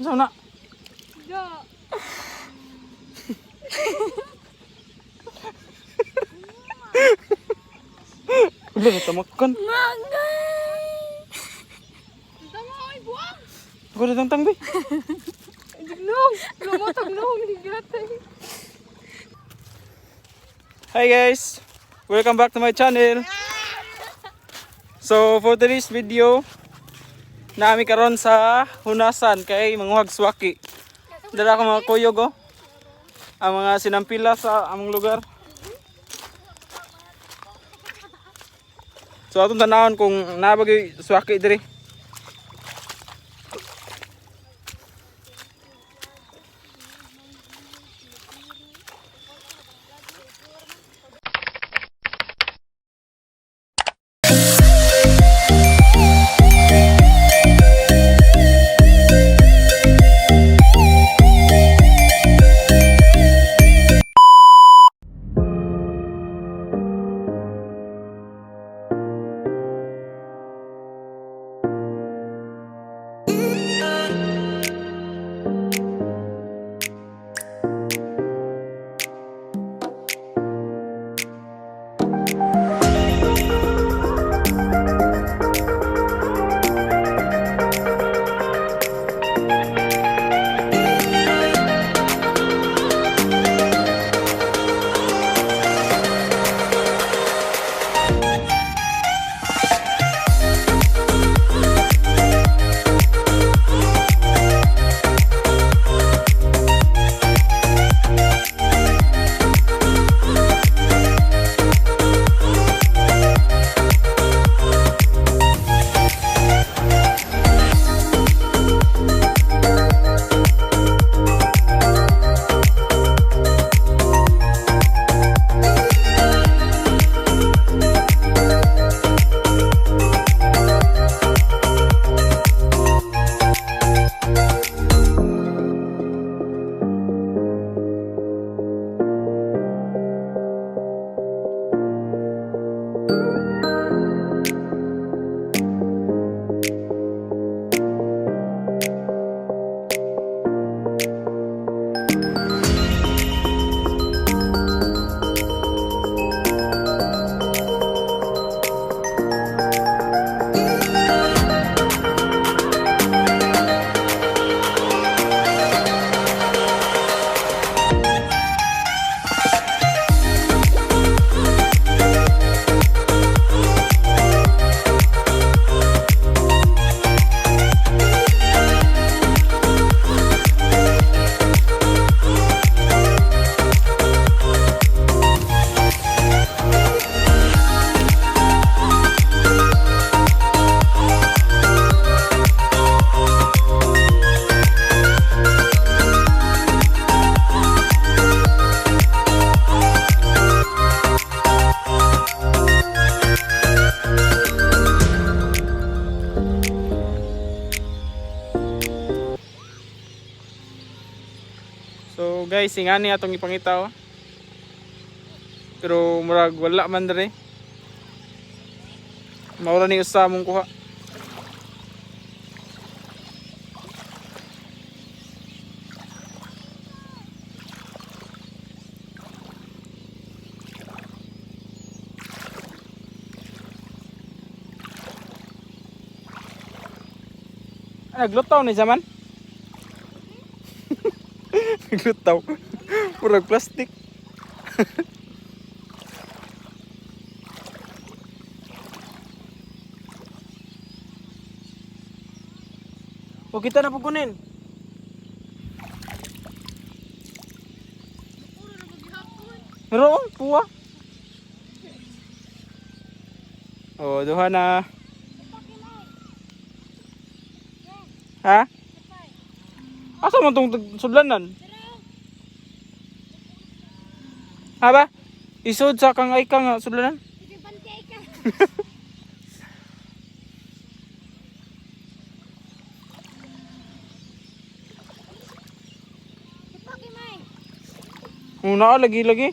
Sana. Udah tamakan. Aku udah tangtang be. Hi guys, welcome back to my channel. So for today's video, nami karon sa hunasan kay manguhag swaki. Dala ko mga kuyog oh. Ang mga sinampila sa among lugar. So atong tanawon kung nabagay swaki diri. So guys, ingani atong ipangita oh. Pero murag wala man dere. Maura ni usa mong kuha. Naglutaw ni zaman. Naglutaw. Murag plastic. O kita na pukunin. Meron puwa. Oh, duha na. Ha? Asa man tong sudlanan? Ha ba? Isod sa kang ay kang sudlanan? Una lagi-lagi.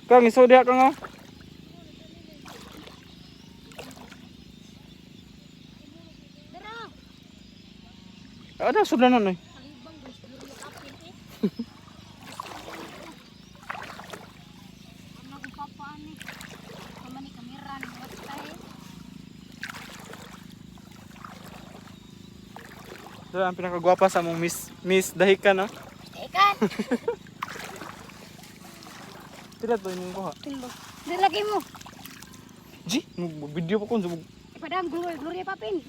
Kang iso diha kang oh. Ada sudanan eh. Ito ang pinakagwapa sa mong Miss Dahikan, no? Ikan. Tila to yung kuha. Timbang. Dilagay mo. Ji, video pa ko. Ipadang gloria papin.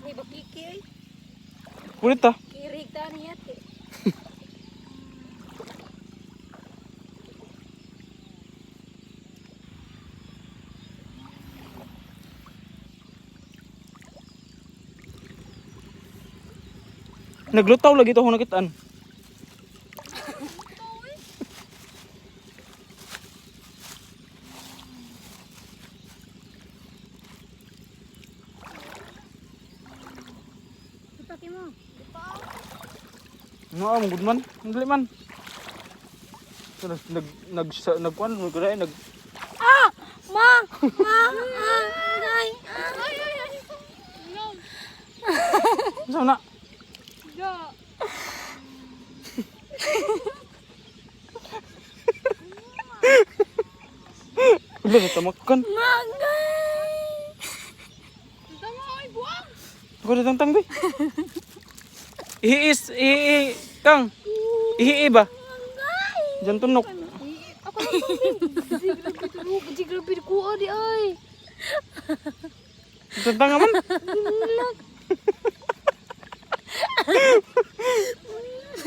Ay, bakiki. Kulit ta. Kirig ta niya. Naglutaw lagi to kung nakitaan. Ipaki mo. No, ang good man. Ang dali man. So, nagkuan mo gray nag Ah! Ma! Ay! No. Sa na. Ja. Ulo na tamakan. Mangay! Tama ay buang. Ako na tangtang be. Kang. Ihi ba? Diyan tunok. Ako lang tubig. Jigrabe ko di ay. Tantang naman.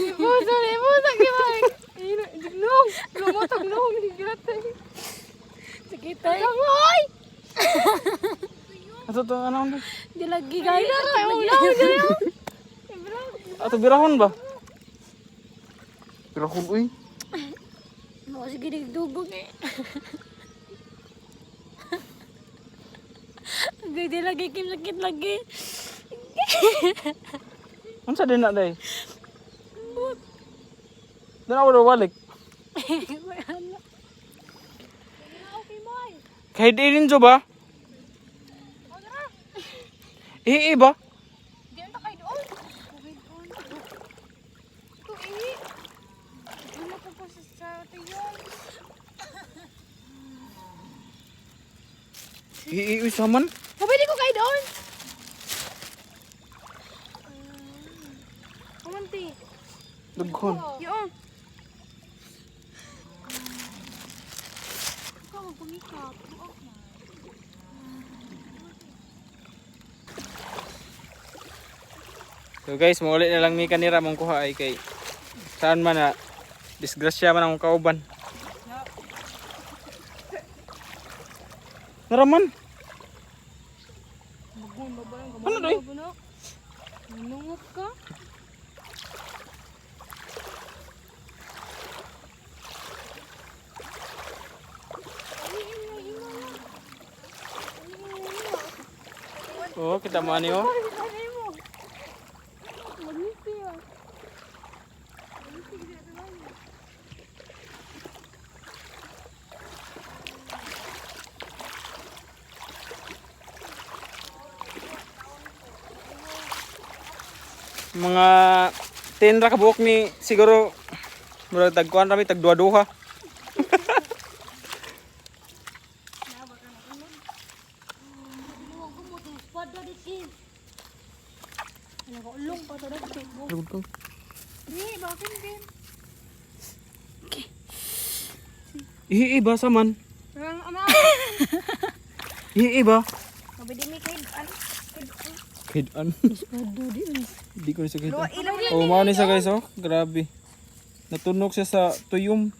Ibusa gimay. Dignog. Lumotog nung higatay. Sakitay. Kamoy! Ato to ano ba? Di lagi gaya. Ulang. Ato birahon ba? Birahon uy. Mo sige digdugog eh. Gede lagi kim sakit lagi. Unsa din na day? Dan ako balik. Kahit din jo ba? Ihi ba? Di na kay doon. Ito eh. Ano ko po sa tiyon? Ihi usaman. Pwede ko kay doon. Kumanti. Daghan. Yun. Ikaw ang kumikap. So guys, muli na lang mi kanira mong kuha ay kay saan man na disgrasya man ang kauban. Naraman. Ano doy? Nanungot ka? Oh, kita mo ani oh. Mga 10 ra ka buok ni siguro murag tagkuan rami tag duha-duha. Nakaulong pa talaga. Bakit din? Ihi ba saman? Ama. Ihi ba? Mabidi mi kay Kidan. Pado di. Di ko na siya kita. Oh, mao ni sa guys oh. Grabe. Natunog siya sa tuyom.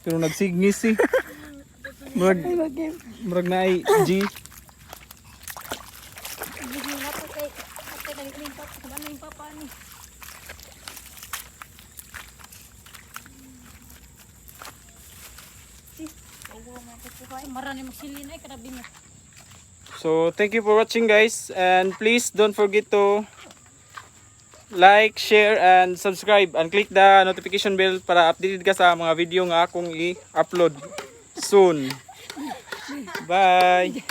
Pero nagsignis eh. Murag na ay G. Bigyan na po kay naglimpat sa ano yung papa ni. Marani magsilin ay karabi niya. So thank you for watching guys, and please don't forget to like, share, and subscribe, and click the notification bell para updated ka sa mga video nga akong i-upload soon. Bye!